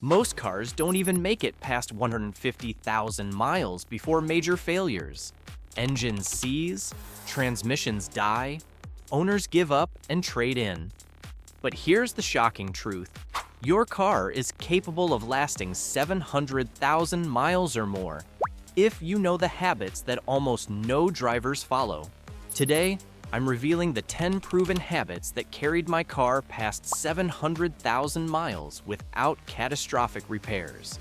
Most cars don't even make it past 150,000 miles before major failures. Engines seize, transmissions die, owners give up and trade in. But here's the shocking truth. Your car is capable of lasting 700,000 miles or more if you know the habits that almost no drivers follow. Today, I'm revealing the 10 proven habits that carried my car past 700,000 miles without catastrophic repairs.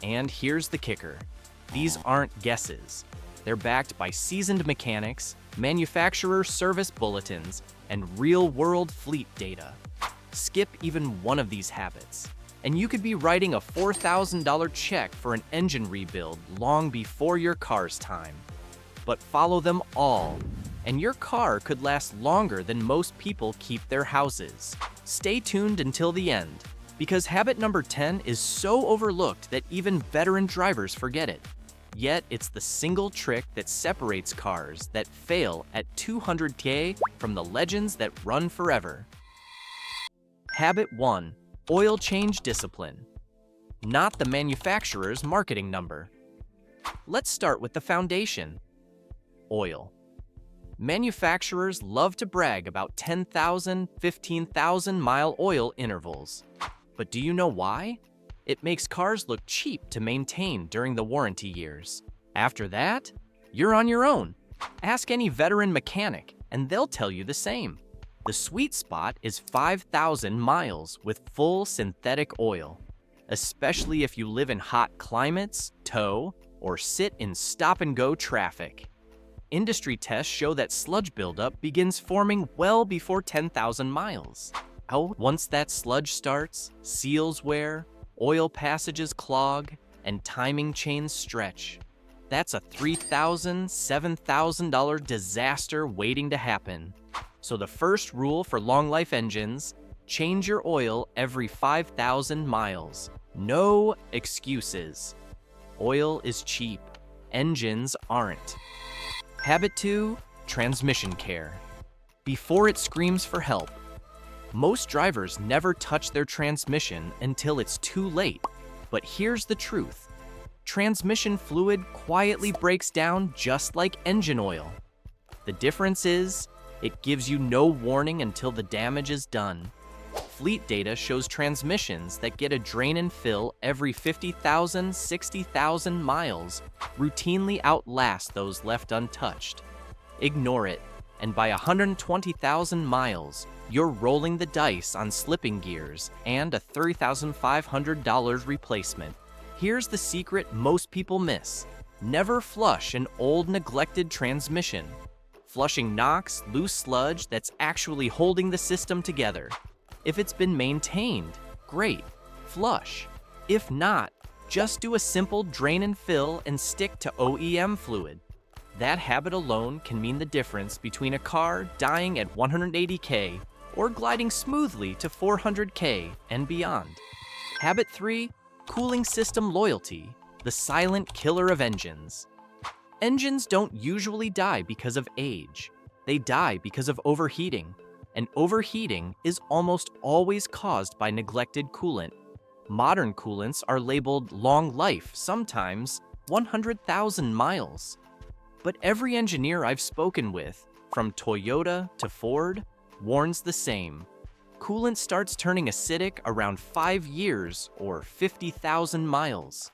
And here's the kicker. These aren't guesses. They're backed by seasoned mechanics, manufacturer service bulletins, and real-world fleet data. Skip even one of these habits, and you could be writing a $4,000 check for an engine rebuild long before your car's time. But follow them all, and your car could last longer than most people keep their houses. Stay tuned until the end, because habit number 10 is so overlooked that even veteran drivers forget it. Yet it's the single trick that separates cars that fail at 200K from the legends that run forever. Habit 1. Oil change discipline. Not the manufacturer's marketing number. Let's start with the foundation. Oil. Manufacturers love to brag about 10,000, 15,000 mile oil intervals. But do you know why? It makes cars look cheap to maintain during the warranty years. After that, you're on your own. Ask any veteran mechanic, and they'll tell you the same. The sweet spot is 5,000 miles with full synthetic oil, especially if you live in hot climates, tow, or sit in stop-and-go traffic. Industry tests show that sludge buildup begins forming well before 10,000 miles. Once that sludge starts, seals wear, oil passages clog, and timing chains stretch. That's a $3,000, $7,000 disaster waiting to happen. So the first rule for long-life engines, change your oil every 5,000 miles. No excuses. Oil is cheap. Engines aren't. Habit 2. Transmission care. Before it screams for help. Most drivers never touch their transmission until it's too late. But here's the truth. Transmission fluid quietly breaks down just like engine oil. The difference is, it gives you no warning until the damage is done. Fleet data shows transmissions that get a drain and fill every 50,000, 60,000 miles routinely outlast those left untouched. Ignore it, and by 120,000 miles, you're rolling the dice on slipping gears and a $3,500 replacement. Here's the secret most people miss. Never flush an old neglected transmission. Flushing knocks loose sludge that's actually holding the system together. If it's been maintained, great, flush. If not, just do a simple drain and fill and stick to OEM fluid. That habit alone can mean the difference between a car dying at 180K or gliding smoothly to 400K and beyond. Habit 3, cooling system loyalty, the silent killer of engines. Engines don't usually die because of age. They die because of overheating. And overheating is almost always caused by neglected coolant. Modern coolants are labeled long life, sometimes 100,000 miles. But every engineer I've spoken with, from Toyota to Ford, warns the same. Coolant starts turning acidic around 5 years or 50,000 miles.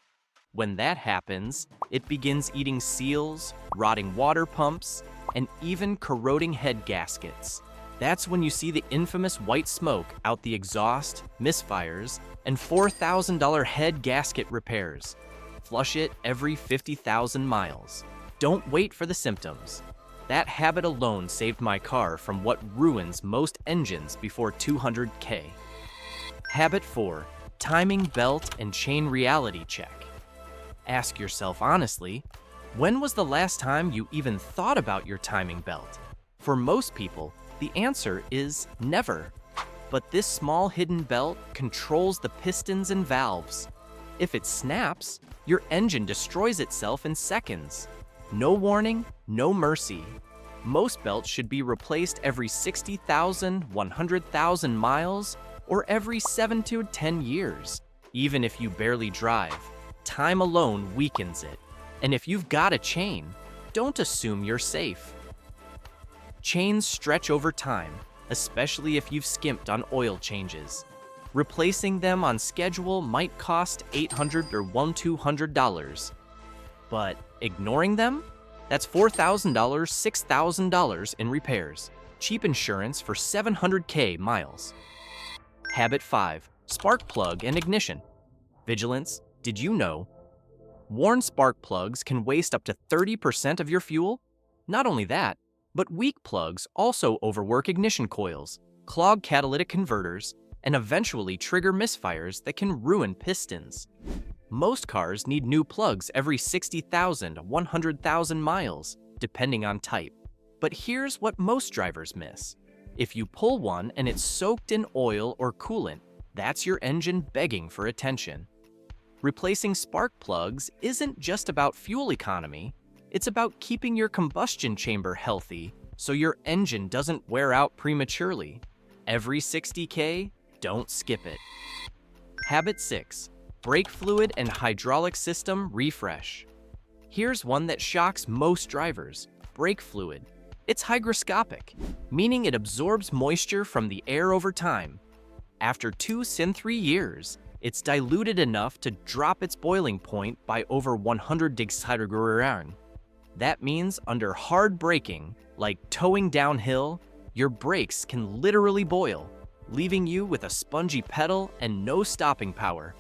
When that happens, it begins eating seals, rotting water pumps, and even corroding head gaskets. That's when you see the infamous white smoke out the exhaust, misfires, and $4,000 head gasket repairs. Flush it every 50,000 miles. Don't wait for the symptoms. That habit alone saved my car from what ruins most engines before 200K. Habit 4. Timing belt and chain reality check. Ask yourself honestly, when was the last time you even thought about your timing belt? For most people, the answer is never. But this small hidden belt controls the pistons and valves. If it snaps, your engine destroys itself in seconds. No warning, no mercy. Most belts should be replaced every 60,000, 100,000 miles, or every 7 to 10 years. Even if you barely drive, time alone weakens it. And if you've got a chain, don't assume you're safe. Chains stretch over time, especially if you've skimped on oil changes. Replacing them on schedule might cost $800 or $1,200. But ignoring them? That's $4,000, $6,000 in repairs. Cheap insurance for 700K miles. Habit 5. Spark plug and ignition. Vigilance, did you know? Worn spark plugs can waste up to 30% of your fuel? Not only that, but weak plugs also overwork ignition coils, clog catalytic converters, and eventually trigger misfires that can ruin pistons. Most cars need new plugs every 60,000 to 100,000 miles, depending on type. But here's what most drivers miss. If you pull one and it's soaked in oil or coolant, that's your engine begging for attention. Replacing spark plugs isn't just about fuel economy, it's about keeping your combustion chamber healthy so your engine doesn't wear out prematurely. Every 60K, don't skip it. Habit 6. Brake fluid and hydraulic system refresh. Here's one that shocks most drivers. Brake fluid. It's hygroscopic, meaning it absorbs moisture from the air over time. After 2-3 years, it's diluted enough to drop its boiling point by over 100 degrees. That means under hard braking, like towing downhill, your brakes can literally boil, leaving you with a spongy pedal and no stopping power.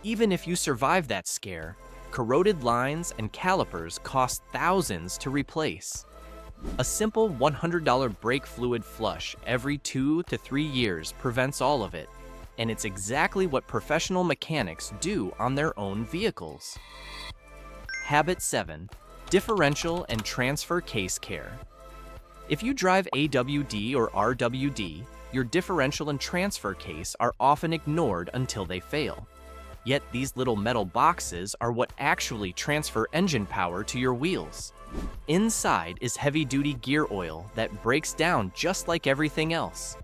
Even if you survive that scare, corroded lines and calipers cost thousands to replace. A simple $100 brake fluid flush every 2 to 3 years prevents all of it, and it's exactly what professional mechanics do on their own vehicles. Habit 7. Differential and transfer case care. If you drive AWD or RWD, your differential and transfer case are often ignored until they fail. Yet these little metal boxes are what actually transfer engine power to your wheels. Inside is heavy-duty gear oil that breaks down just like everything else.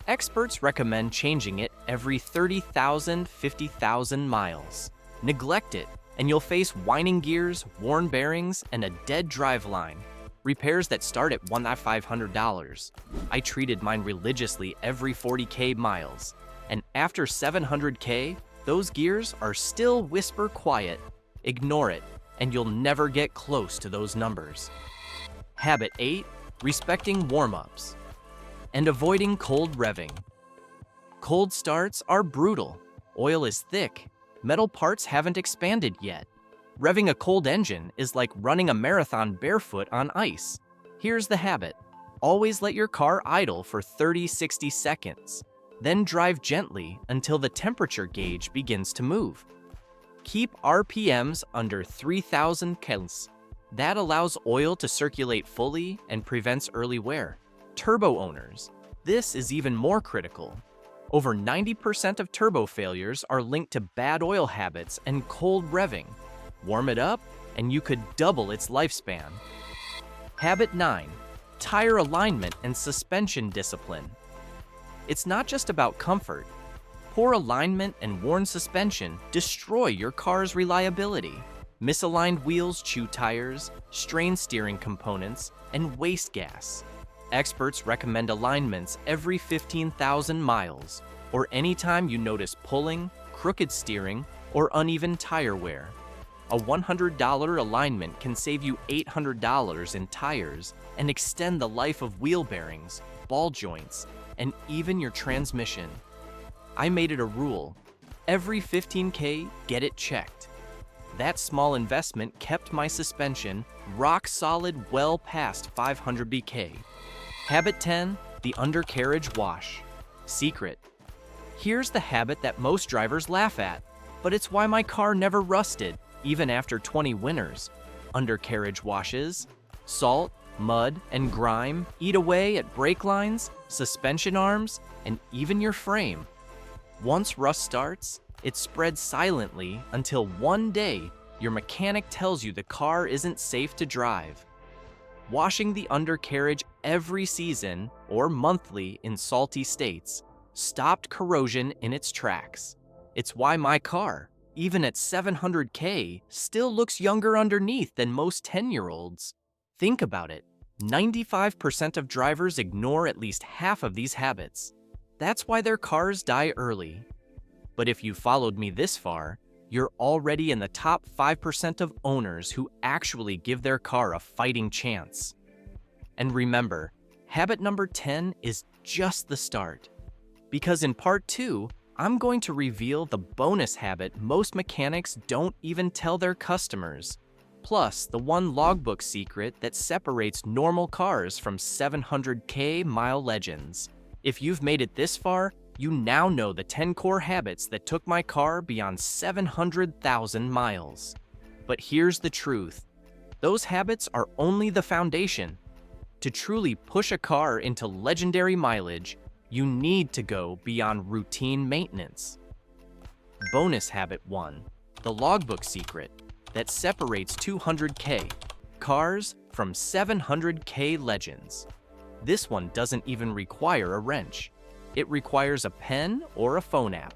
Experts recommend changing it every 30,000, 50,000 miles. Neglect it, and you'll face whining gears, worn bearings, and a dead driveline. Repairs that start at $1,500. I treated mine religiously every 40K miles, and after 700K, those gears are still whisper quiet. Ignore it, and you'll never get close to those numbers. Habit 8. Respecting warm-ups and avoiding cold revving. Cold starts are brutal. Oil is thick. Metal parts haven't expanded yet. Revving a cold engine is like running a marathon barefoot on ice. Here's the habit. Always let your car idle for 30-60 seconds. Then drive gently until the temperature gauge begins to move. Keep RPMs under 3,000 kels. That allows oil to circulate fully and prevents early wear. Turbo owners, this is even more critical. Over 90% of turbo failures are linked to bad oil habits and cold revving. Warm it up, and you could double its lifespan. Habit 9. Tire alignment and suspension discipline. It's not just about comfort. Poor alignment and worn suspension destroy your car's reliability. Misaligned wheels chew tires, strain steering components, and waste gas. Experts recommend alignments every 15,000 miles, or anytime you notice pulling, crooked steering, or uneven tire wear. A $100 alignment can save you $800 in tires and extend the life of wheel bearings, ball joints, and even your transmission. I made it a rule. Every 15K, get it checked. That small investment kept my suspension rock solid well past 500 BK. Habit 10. The undercarriage wash. Secret. Here's the habit that most drivers laugh at, but it's why my car never rusted, even after 20 winters. Undercarriage washes. Salt, mud, and grime eat away at brake lines, suspension arms, and even your frame. Once rust starts, it spreads silently until one day your mechanic tells you the car isn't safe to drive. Washing the undercarriage every season or monthly in salty states stopped corrosion in its tracks. It's why my car, even at 700K, still looks younger underneath than most 10-year-olds. Think about it. 95% of drivers ignore at least half of these habits. That's why their cars die early. But if you followed me this far, you're already in the top 5% of owners who actually give their car a fighting chance. And remember, habit number 10 is just the start. Because in part 2, I'm going to reveal the bonus habit most mechanics don't even tell their customers, plus the one logbook secret that separates normal cars from 700K mile legends. If you've made it this far, you now know the 10 core habits that took my car beyond 700,000 miles. But here's the truth. Those habits are only the foundation. To truly push a car into legendary mileage, you need to go beyond routine maintenance. Bonus habit 1, the logbook secret that separates 200K cars from 700K legends. This one doesn't even require a wrench. It requires a pen or a phone app.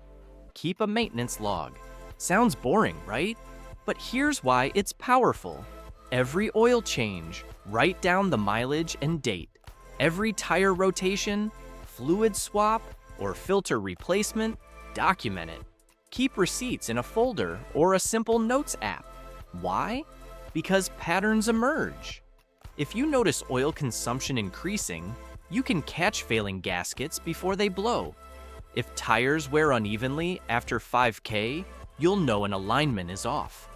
Keep a maintenance log. Sounds boring, right? But here's why it's powerful. Every oil change, write down the mileage and date. Every tire rotation, fluid swap, or filter replacement, document it. Keep receipts in a folder or a simple notes app. Why? Because patterns emerge. If you notice oil consumption increasing, you can catch failing gaskets before they blow. If tires wear unevenly after 5K, you'll know an alignment is off.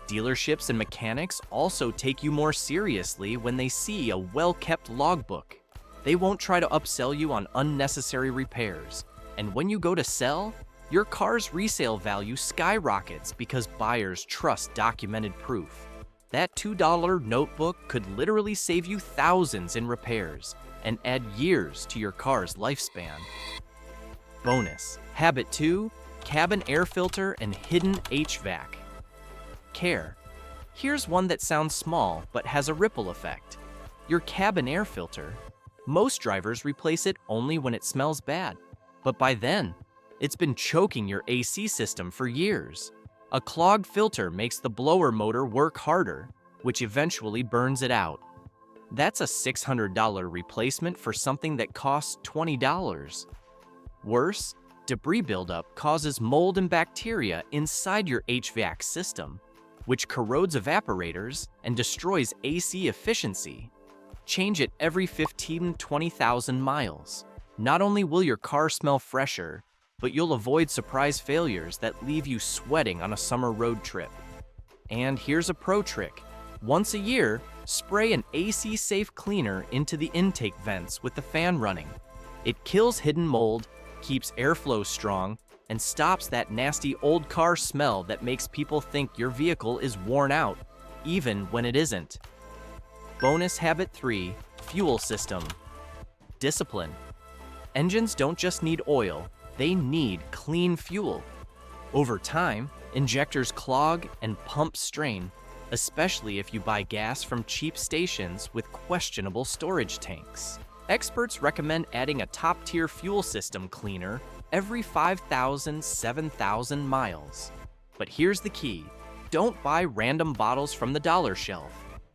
Dealerships and mechanics also take you more seriously when they see a well-kept logbook. They won't try to upsell you on unnecessary repairs. And when you go to sell, your car's resale value skyrockets because buyers trust documented proof. That $2 notebook could literally save you thousands in repairs and add years to your car's lifespan. Bonus, habit 2, cabin air filter and hidden HVAC. Care. Here's one that sounds small but has a ripple effect. Your cabin air filter. Most drivers replace it only when it smells bad, but by then, it's been choking your AC system for years. A clogged filter makes the blower motor work harder, which eventually burns it out. That's a $600 replacement for something that costs $20. Worse, debris buildup causes mold and bacteria inside your HVAC system, which corrodes evaporators and destroys AC efficiency. Change it every 15,000 to 20,000 miles. Not only will your car smell fresher, but you'll avoid surprise failures that leave you sweating on a summer road trip. And here's a pro trick. Once a year, spray an AC-safe cleaner into the intake vents with the fan running. It kills hidden mold, keeps airflow strong, and stops that nasty old car smell that makes people think your vehicle is worn out, even when it isn't. Bonus habit 3, fuel system. Discipline. Engines don't just need oil, they need clean fuel. Over time, injectors clog and pumps strain, especially if you buy gas from cheap stations with questionable storage tanks. Experts recommend adding a top-tier fuel system cleaner every 5,000 to 7,000 miles. But here's the key. Don't buy random bottles from the dollar shelf.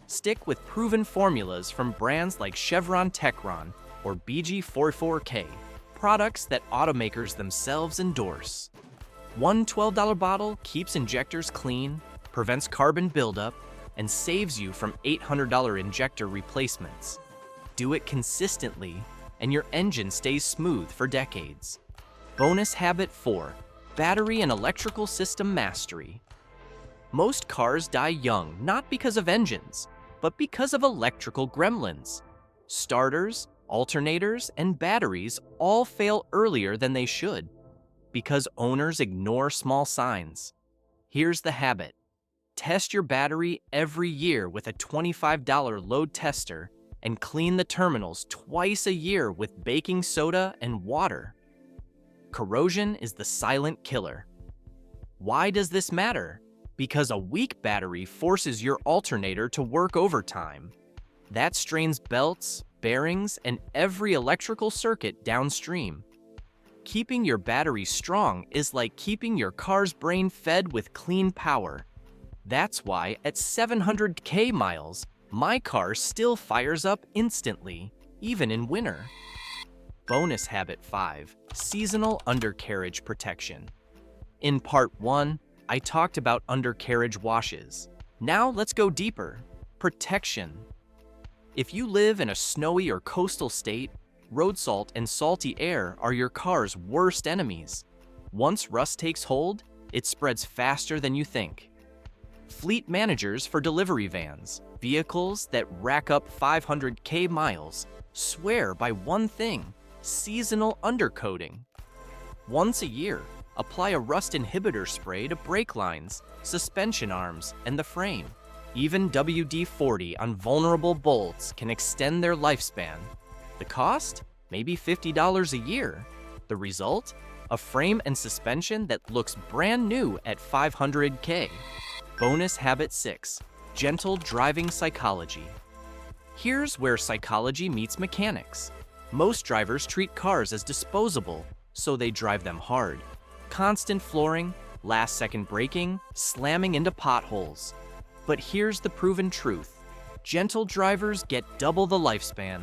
Stick with proven formulas from brands like Chevron Techron or BG44K, products that automakers themselves endorse. One $12 bottle keeps injectors clean, prevents carbon buildup, and saves you from $800 injector replacements. Do it consistently, and your engine stays smooth for decades. Bonus habit 4, battery and electrical system mastery. Most cars die young not because of engines, but because of electrical gremlins. Starters, alternators, and batteries all fail earlier than they should because owners ignore small signs. Here's the habit. Test your battery every year with a $25 load tester and clean the terminals twice a year with baking soda and water. Corrosion is the silent killer. Why does this matter? Because a weak battery forces your alternator to work overtime. That strains belts, bearings, and every electrical circuit downstream. Keeping your battery strong is like keeping your car's brain fed with clean power. That's why at 700k miles, my car still fires up instantly, even in winter. Bonus habit 5, seasonal undercarriage protection. In part 1, I talked about undercarriage washes. Now let's go deeper. Protection. If you live in a snowy or coastal state, road salt and salty air are your car's worst enemies. Once rust takes hold, it spreads faster than you think. Fleet managers for delivery vans, vehicles that rack up 500k miles, swear by one thing: seasonal undercoating. Once a year, apply a rust inhibitor spray to brake lines, suspension arms, and the frame. Even WD-40 on vulnerable bolts can extend their lifespan. The cost? Maybe $50 a year. The result? A frame and suspension that looks brand new at 500k. Bonus habit 6, gentle driving psychology. Here's where psychology meets mechanics. Most drivers treat cars as disposable, so they drive them hard. Constant flooring, last-second braking, slamming into potholes. But here's the proven truth. Gentle drivers get double the lifespan.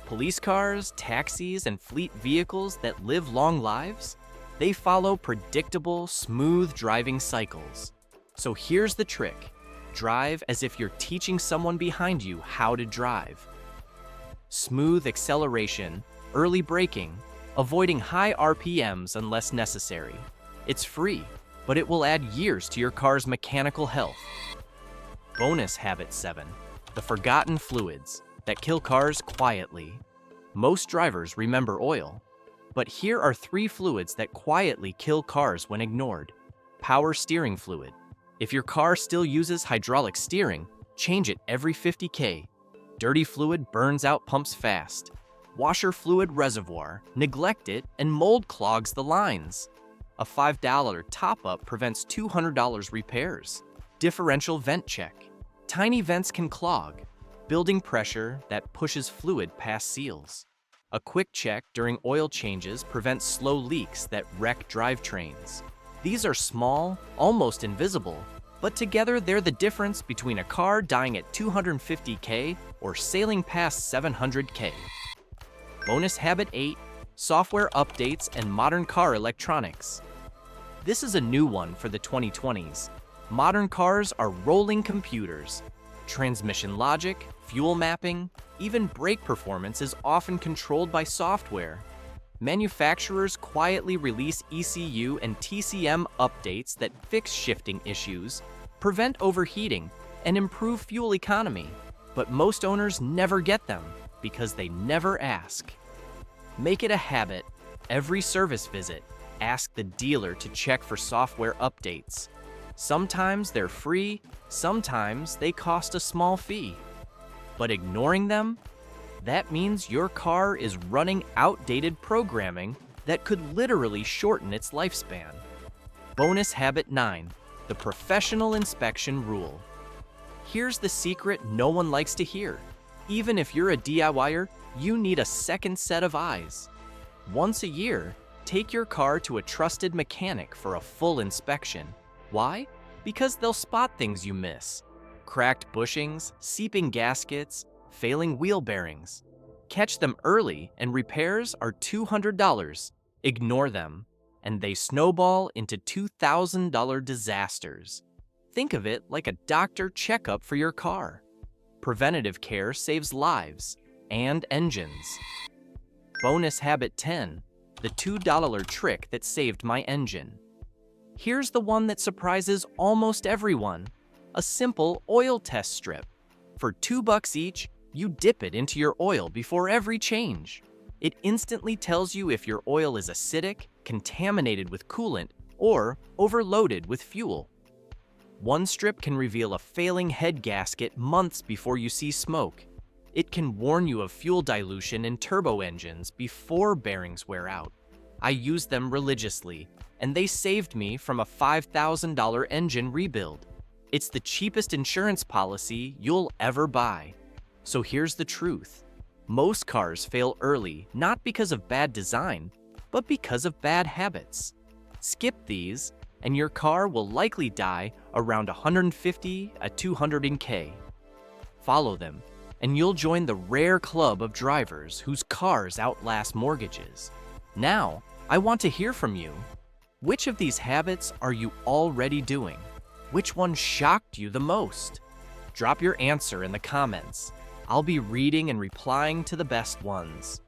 Police cars, taxis, and fleet vehicles that live long lives, they follow predictable, smooth driving cycles. So here's the trick. Drive as if you're teaching someone behind you how to drive. Smooth acceleration, early braking, avoiding high RPMs unless necessary. It's free, but it will add years to your car's mechanical health. Bonus habit 7, the forgotten fluids that kill cars quietly. Most drivers remember oil, but here are 3 fluids that quietly kill cars when ignored. Power steering fluid. If your car still uses hydraulic steering, change it every 50k. Dirty fluid burns out pumps fast. Washer fluid reservoir, neglect it, and mold clogs the lines. A $5 top-up prevents $200 repairs. Differential vent check. Tiny vents can clog, building pressure that pushes fluid past seals. A quick check during oil changes prevents slow leaks that wreck drivetrains. These are small, almost invisible, but together they're the difference between a car dying at 250k or sailing past 700k. Bonus habit 8, software updates and modern car electronics. This is a new one for the 2020s. Modern cars are rolling computers. Transmission logic, fuel mapping, even brake performance is often controlled by software. Manufacturers quietly release ECU and TCM updates that fix shifting issues, prevent overheating, and improve fuel economy. But most owners never get them because they never ask. Make it a habit. Every service visit, ask the dealer to check for software updates. Sometimes they're free, sometimes they cost a small fee. But ignoring them? That means your car is running outdated programming that could literally shorten its lifespan. Bonus habit 9, the professional inspection rule. Here's the secret no one likes to hear. Even if you're a DIYer, you need a second set of eyes. Once a year, take your car to a trusted mechanic for a full inspection. Why? Because they'll spot things you miss. Cracked bushings, seeping gaskets, failing wheel bearings. Catch them early and repairs are $200. Ignore them, and they snowball into $2,000 disasters. Think of it like a doctor checkup for your car. Preventative care saves lives and engines. Bonus habit 10, the $2 trick that saved my engine. Here's the one that surprises almost everyone. A simple oil test strip. For $2 each, you dip it into your oil before every change. It instantly tells you if your oil is acidic, contaminated with coolant, or overloaded with fuel. One strip can reveal a failing head gasket months before you see smoke. It can warn you of fuel dilution in turbo engines before bearings wear out. I use them religiously, and they saved me from a $5,000 engine rebuild. It's the cheapest insurance policy you'll ever buy. So here's the truth. Most cars fail early not because of bad design, but because of bad habits. Skip these, and your car will likely die around 150 at 200K. Follow them, and you'll join the rare club of drivers whose cars outlast mortgages. Now, I want to hear from you. Which of these habits are you already doing? Which one shocked you the most? Drop your answer in the comments. I'll be reading and replying to the best ones.